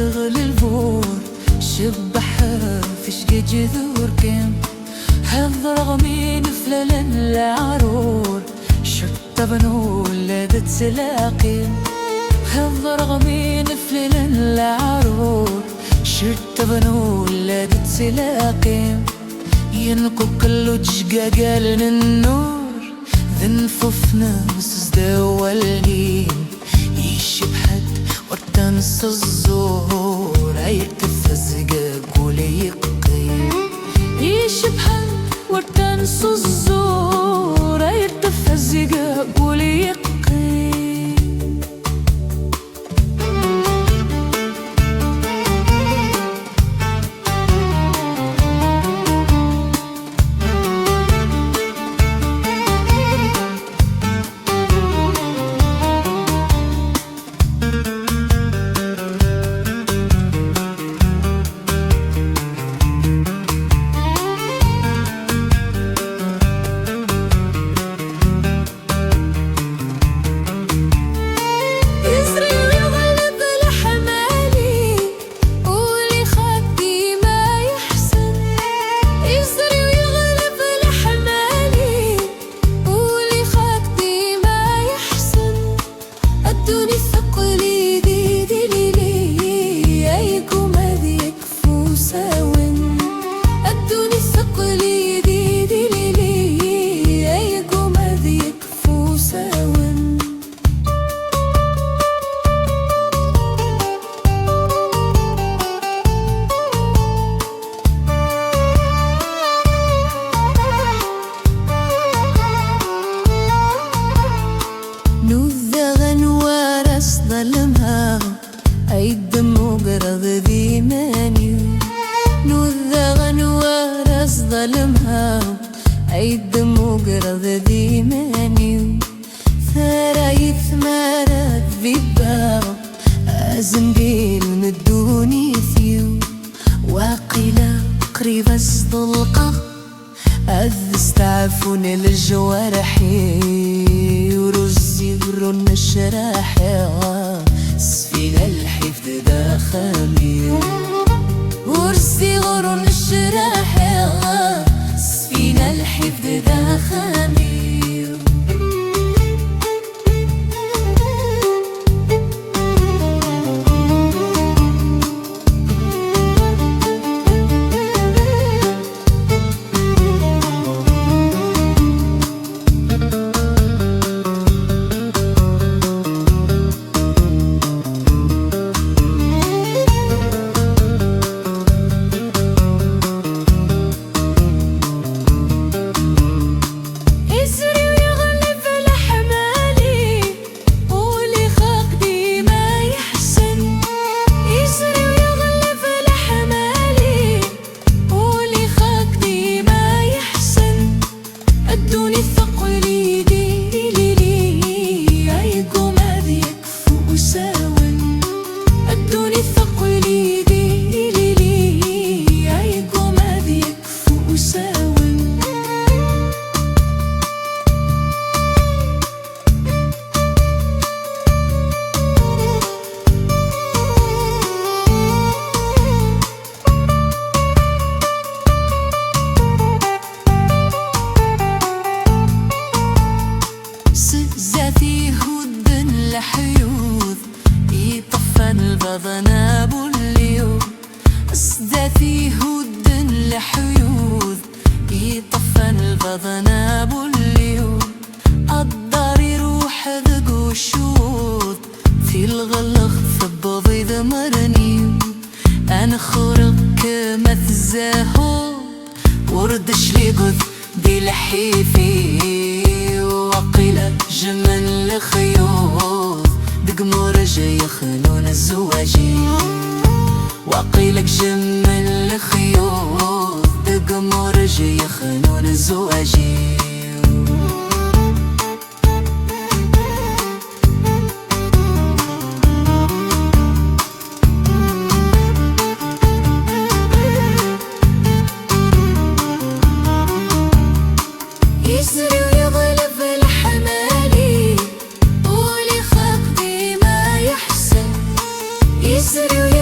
تغل البور شبحها في شقي جذور كم هالرغمين فللن العرور شطبنو ولادت سلاقين هالرغمين فللن العرور شطبنو ولادت سلاقين ينقو كلو تشقا قالن النور ذنففنا مسزدا والقين يشبحت ورتنس الزهور عيتفز قولي يقين يشبحت ورتنس الزهور عيتفز قولي يقين ظلمها عيد مقرض ذي ماني نوذغن ورس ظلمها عيد مقرض ذي ماني ثرى ثمرات ذبا أزنبيل ندوني ثيو واقيلا قريب الصدلقة أذ استعفون الجوارحي ورزي برون الشراحي سفينة الحفظ داخلي ورزي غرون الشراحي سفينة الحفظ داخلي حيوث يطفن البضناب اليوم أصداثي هدن لحيوث يطفن البضناب اليوم الدار يروح ذق وشوط في الغلق ثبضي ذمرني أنا خرق كما تزاهو وردش لي قذ دي لحيفي وقيلة جمن الخيوط دقمو رجا يخلون الزواجي وقيلك جمن الخيوط دقمو رجا يخلون الزواجي يسري ويغلب الحمالي قولي خاقدي ما يحسن يسري